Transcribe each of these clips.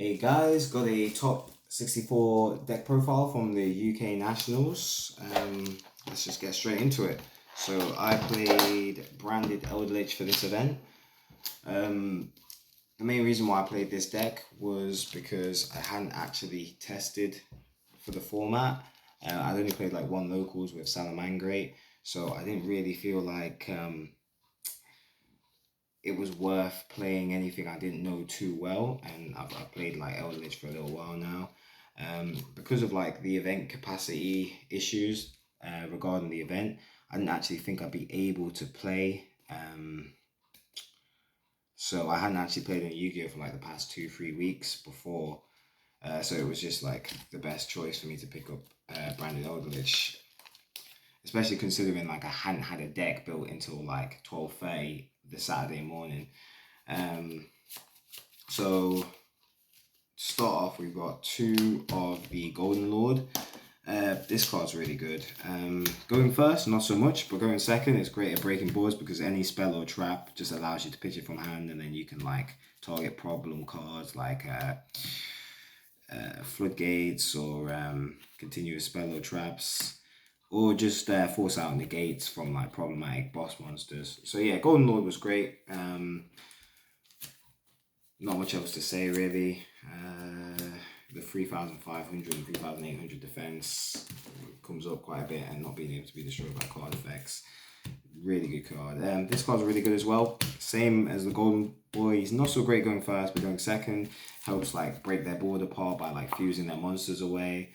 Hey guys, got a top 64 deck profile from the UK Nationals. Let's just get straight into it. So I played branded Eldlich for this event. The main reason why I played this deck was because I hadn't actually tested for the format. I'd only played like one locals with Salamangreat, so I didn't really feel like it was worth playing anything I didn't know too well, and I've played like Eldlich for a little while now. Because of like the event capacity issues regarding the event, I didn't actually think I'd be able to play. So I hadn't actually played in Yu-Gi-Oh for like the past 2-3 weeks before. So it was just like the best choice for me to pick up branded Eldlich, especially considering like I hadn't had a deck built until like 12:30 the Saturday morning. So to start off, we've got two of the Golden Lord. This card's really good. Going first, not so much, but going second, it's great at breaking boards because any spell or trap just allows you to pitch it from hand, and then you can like target problem cards like floodgates or continuous spell or traps, or just force out negates from like problematic boss monsters. So yeah, Golden Lord was great. Not much else to say really. The 3,500 and 3,800 defense comes up quite a bit, and not being able to be destroyed by card effects. Really good card. This card's really good as well. Same as the Golden Boy. He's not so great going first, but going second helps like break their board apart by like fusing their monsters away.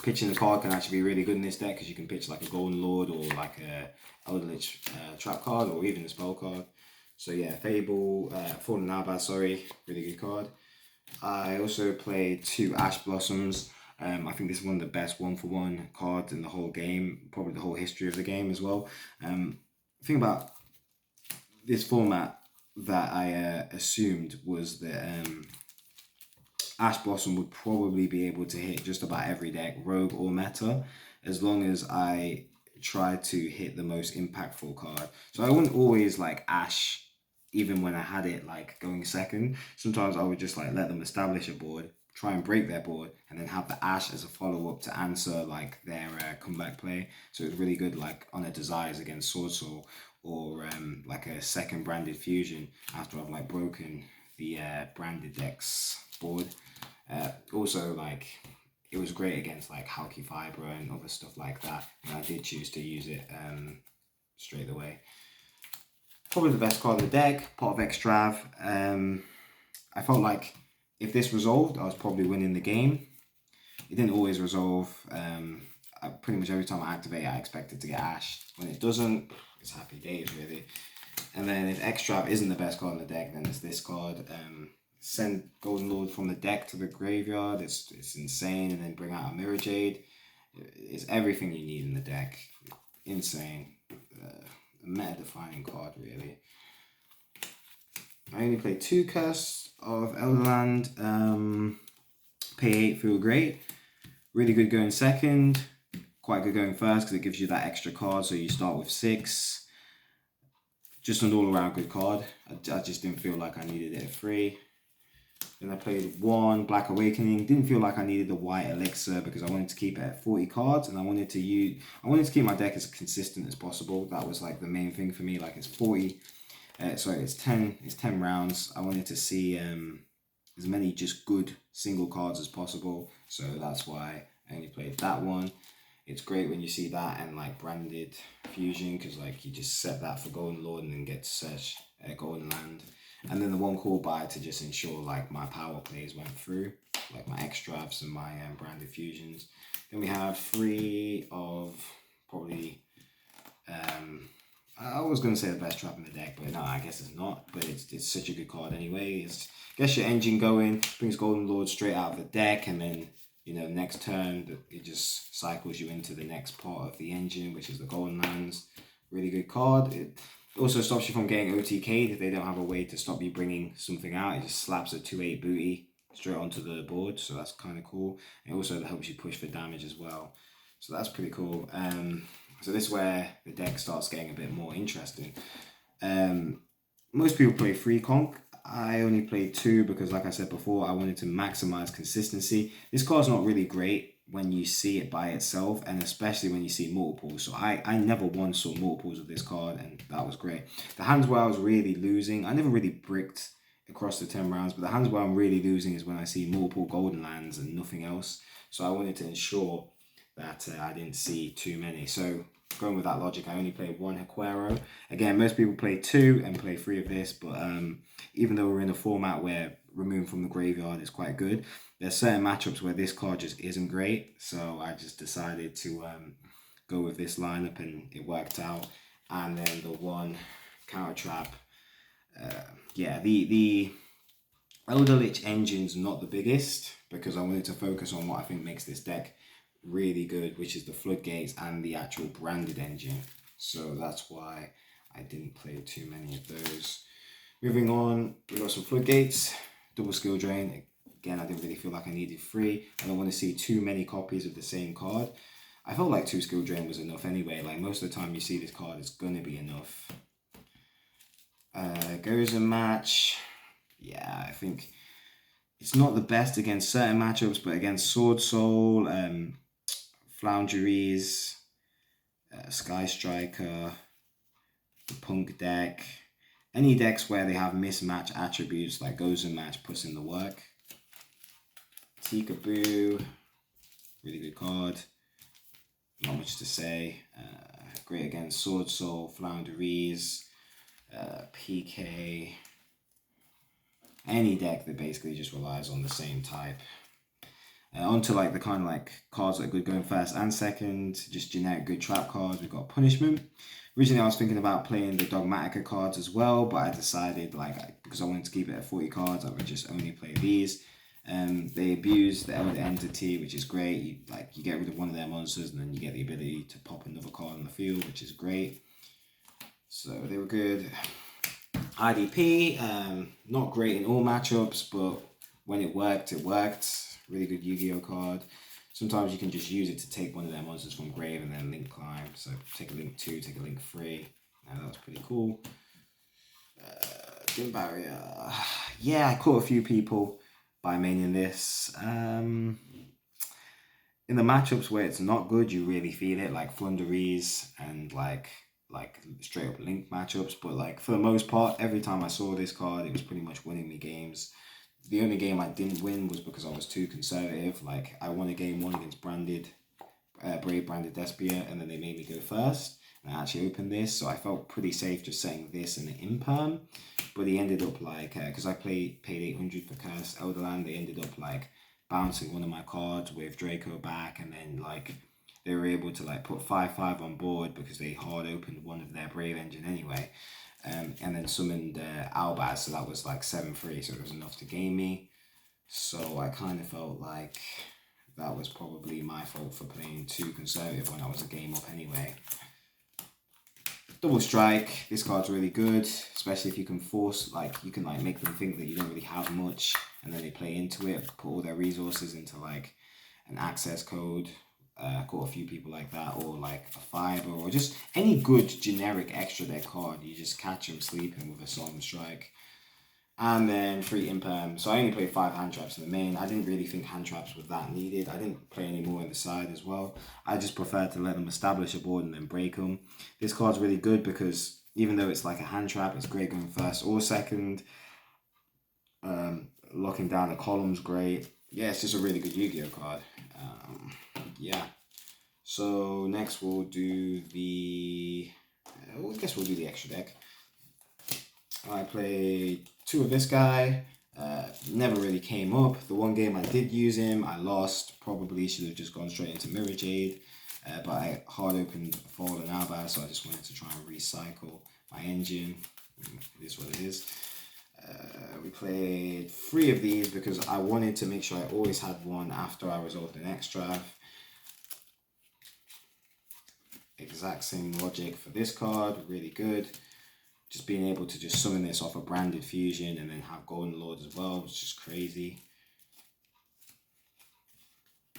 Pitching the card can actually be really good in this deck because you can pitch like a Golden Lord or like a Eldlich trap card or even a spell card. So yeah, Fable, Fallen Nabas, sorry, really good card. I also played two Ash Blossoms. I think this is one of the best 1-for-1 cards in the whole game, probably the whole history of the game as well. The thing about this format that I assumed was that Ash Blossom would probably be able to hit just about every deck, rogue or meta, as long as I try to hit the most impactful card. So I wouldn't always like Ash, even when I had it like going second. Sometimes I would just like let them establish a board, try and break their board, and then have the Ash as a follow-up to answer like their comeback play. So it's really good like on a Desires against Sword Soul, or like a second branded fusion after I've like broken the branded decks board. Also, like, it was great against like Halky Fiber and other stuff like that, and I did choose to use it straight away. Probably the best card of the deck, Pot of Extrav. I felt like if this resolved, I was probably winning the game. It didn't always resolve. Pretty much every time I activate, I expected to get Ash. When it doesn't, it's happy days really. And then if Extrav isn't the best card in the deck, then it's this card. Send Golden Lord from the deck to the graveyard. It's insane, and then bring out a Mirror Jade. It's everything you need in the deck. Insane. A meta-defining card, really. I only played 2 casts of Elderland. Pay 8, feel great. Really good going second. Quite good going first because it gives you that extra card, so you start with 6. Just an all-around good card. I just didn't feel like I needed it at 3. Then I played 1 Black Awakening. Didn't feel like I needed the white elixir because I wanted to keep it at 40 cards, and I wanted to keep my deck as consistent as possible. That was like the main thing for me. Like it's 40. It's 10 rounds. I wanted to see as many just good single cards as possible. So that's why I only played that one. It's great when you see that and like branded fusion, because like you just set that for Golden Lord and then get to search Golden Land. And then the one call by to just ensure like my power plays went through, like my extravs and my branded fusions. Then we have 3 of probably, I was going to say the best trap in the deck, but no, I guess it's not. But it's such a good card anyway. It's gets your engine going, brings Golden Lord straight out of the deck, and then, you know, next turn it just cycles you into the next part of the engine, which is the Golden Lands. Really good card. It also stops you from getting OTK'd if they don't have a way to stop you bringing something out. It just slaps a 2/8 booty straight onto the board, so that's kind of cool. It also helps you push for damage as well, so that's pretty cool. So this is where the deck starts getting a bit more interesting. Most people play free conk. I only played 2 because, like I said before, I wanted to maximize consistency. This card's not really great when you see it by itself, and especially when you see multiples. So I never once saw multiples of this card, and that was great. The hands where I was really losing, I never really bricked across the 10 rounds, but the hands where I'm really losing is when I see multiple golden lands and nothing else. So I wanted to ensure that I didn't see too many. So going with that logic, I only played 1 Haquero. Again, most people play 2 and play 3 of this, but even though we're in a format where removing from the graveyard is quite good, there's certain matchups where this card just isn't great. So I just decided to go with this lineup, and it worked out. And then the 1 counter trap. Yeah, the Eldlich engine's not the biggest because I wanted to focus on what I think makes this deck really good, which is the floodgates and the actual branded engine. So that's why I didn't play too many of those. Moving on, we got some floodgates, double skill drain. Again, I didn't really feel like I needed 3. I don't want to see too many copies of the same card. I felt like 2 skill drain was enough anyway. Like most of the time you see this card, it's gonna be enough. Goes a match. Yeah, I think it's not the best against certain matchups, but against Sword Soul, Flounderies, Sky Striker, the Punk deck, any decks where they have mismatch attributes like Goes a Match puts in the work. Tikaboo, really good card. Not much to say. Great against Sword Soul, Flounderies, PK. Any deck that basically just relies on the same type. Onto like the kind of like cards that are good going first and second, just generic good trap cards. We've got Punishment. Originally I was thinking about playing the Dogmatica cards as well, but I decided because I wanted to keep it at 40 cards, I would just only play these. They abuse the Elder Entity, which is great. You get rid of one of their monsters and then you get the ability to pop another card on the field, which is great. So they were good. IDP, not great in all matchups, but when it worked, it worked. Really good Yu-Gi-Oh card. Sometimes you can just use it to take one of their monsters from grave and then link climb. So take a link 2, take a link 3. Now that was pretty cool. Dim Barrier. Yeah, I caught a few people by maining this. In the matchups where it's not good, you really feel it, like Flunderies and like straight up link matchups. But like for the most part, every time I saw this card, it was pretty much winning me games. The only game I didn't win was because I was too conservative. Like I won a game 1 against Brave Branded Despia, and then they made me go first. And I actually opened this, so I felt pretty safe just setting this in the imperm. But he ended up like, because I paid 800 for Curse Elderland, they ended up like bouncing one of my cards with Draco back, and then like they were able to like put 5/5 on board because they hard opened one of their Brave Engine anyway. And then summoned Albaz, so that was like 7/3, so it was enough to game me. So I kind of felt like that was probably my fault for playing too conservative when I was a game up anyway. Double Strike, this card's really good, especially if you can force, you can make them think that you don't really have much, and then they play into it, put all their resources into like an access code. Caught a few people like that, or like a fiber, or just any good generic extra deck card. You just catch them sleeping with a Solemn Strike. And then 3 imperm. So I only played 5 hand traps in the main. I didn't really think hand traps were that needed. I didn't play any more in the side as well. I just preferred to let them establish a board and then break them. This card's really good because even though it's like a hand trap, it's great going first or second. Locking down the column's great. Yeah, it's just a really good Yu-Gi-Oh card. Yeah. So next we'll do the... I guess we'll do the extra deck. I played 2 of this guy. Never really came up. The one game I did use him, I lost. Probably should have just gone straight into Mirror Jade. But I hard opened Fallen Albaz, so I just wanted to try and recycle my engine. It is what it is. We played 3 of these because I wanted to make sure I always had one after I resolved an extra. Exact same logic for this card, really good. Just being able to just summon this off a branded fusion and then have Golden Lord as well, it's just crazy.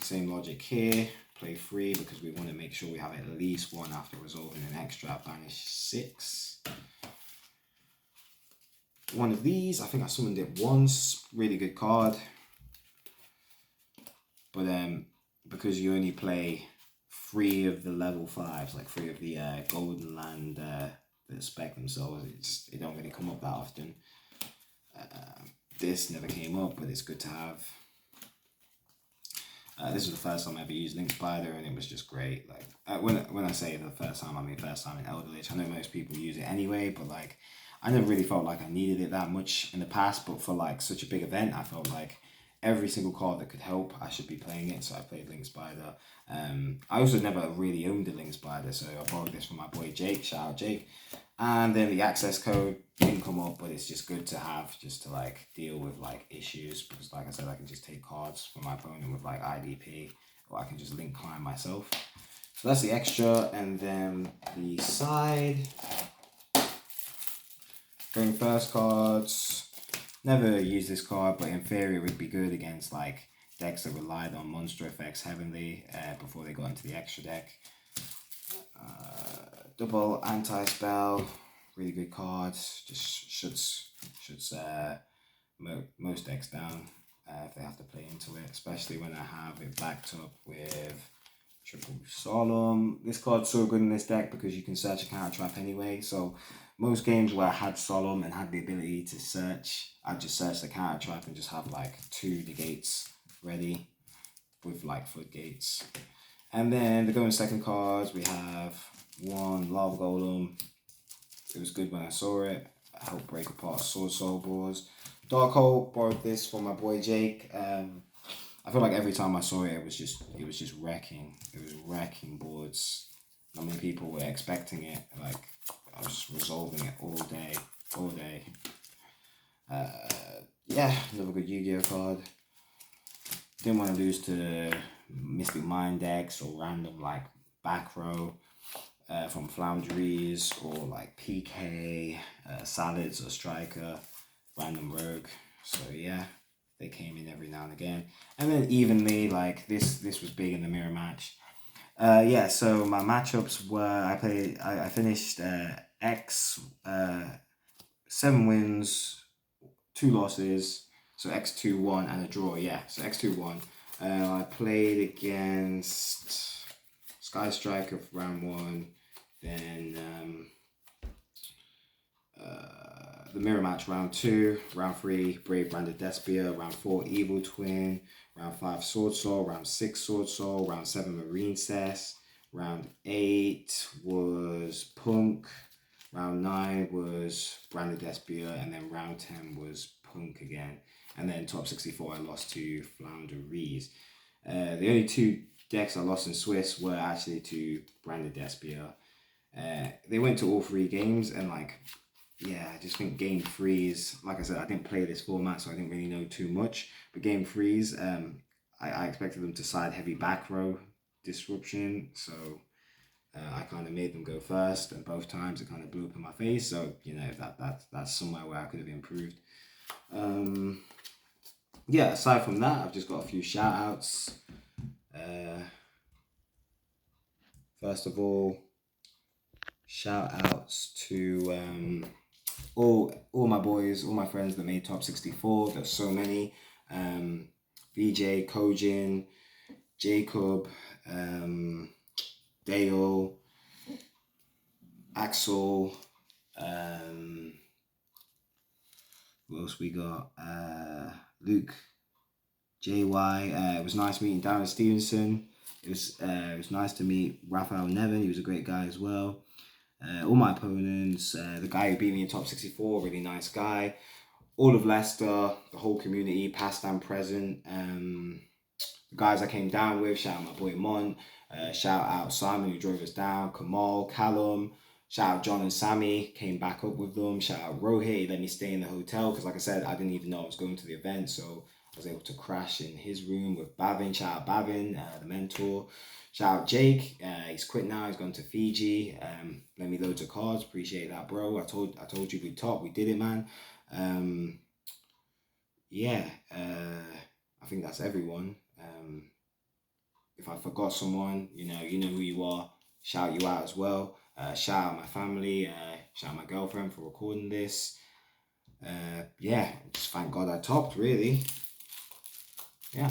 Same logic here, play 3 because we want to make sure we have at least 1 after resolving an extra, banish 6. one of these. I think I summoned it once. Really good card. But because you only play 3 of the level 5s, like 3 of the golden land that spec themselves, it don't really come up that often. This never came up, but it's good to have. This was the first time I ever used Link Spider, and it was just great. Like when I say the first time, I mean first time in Eldlich. I know most people use it anyway, but like I never really felt like I needed it that much in the past. But for like such a big event, I felt like every single card that could help, I should be playing it. So I played Link Spider. I also never really owned a Link Spider, so I borrowed this from my boy Jake. Shout out Jake. And then the access code didn't come up, but it's just good to have just to like deal with like issues, because like I said, I can just take cards from my opponent with like IDP, or I can just link climb myself. So that's the extra. And then the side, going first cards. Never use this card, but in theory it would be good against like decks that relied on monster effects heavily before they got into the extra deck. Double anti-spell, really good card. Just shuts most decks down if they have to play into it, especially when I have it backed up with triple solemn. This card's so good in this deck because you can search a counter trap anyway. So most games where I had solemn and had the ability to search, I'd just search the counter trap and just have like 2 negates ready with like floodgates. And then the going second cards, we have 1 Lava Golem. It was good when I saw it. I helped break apart Sword Soul Boars. Dark Hole, borrowed this from my boy Jake. I feel like every time I saw it, it was just wrecking. It was wrecking boards. Not many people were expecting it. Like I was just resolving it all day. Yeah, another good Yu-Gi-Oh card. Didn't want to lose to Mystic Mind decks or random like back row from Flounderies, or like PK, Salads or Striker, random Rogue. So yeah, they came in every now and again. And then evenly, like this was big in the mirror match. Yeah, so my matchups were, I finished X 7 wins, 2 losses, so X2-1 and a draw. Yeah, so X2-1. I played against Sky Striker for round 1, then the mirror match round 2, round 3 Brave Branded Despia, round 4 Evil Twin, round 5 Sword Soul, round 6 Sword Soul, round 7 Marine Cess, round 8 was Punk, round 9 was Branded Despia, and then round 10 was Punk again. And then top 64 I lost to Flounderies. The only 2 decks I lost in Swiss were actually to Branded Despia. They went to all 3 games, and like, yeah, I just think game 3s, like I said, I didn't play this format, so I didn't really know too much. But game 3s, I expected them to side heavy back row disruption, so I kind of made them go first, and both times it kind of blew up in my face. So you know, that's somewhere where I could have improved. Yeah, aside from that, I've just got a few shout outs. First of all, shout outs to all my boys, all my friends that made top 64. There's so many. VJ, Kojin, Jacob, Dale, Axel, who else we got? Luke, JY. It was nice meeting Darren Stevenson. It was nice to meet Raphael Nevin. He was a great guy as well. All my opponents, the guy who beat me in top 64, really nice guy. All of Leicester, the whole community, past and present. The guys I came down with, shout out my boy Mon, shout out Simon who drove us down, Kamal, Callum, shout out John and Sammy, came back up with them, shout out Rohit, he let me stay in the hotel, because like I said, I didn't even know I was going to the event, so I was able to crash in his room with Bavin, shout out Bavin, the mentor. Shout out Jake, he's quit now, he's gone to Fiji, lent me loads of cards, appreciate that bro, I told you we top, we did it man. Yeah, I think that's everyone. If I forgot someone, you know who you are, shout you out as well. Shout out my family, shout out my girlfriend for recording this. Yeah, just thank God I topped, really. Yeah.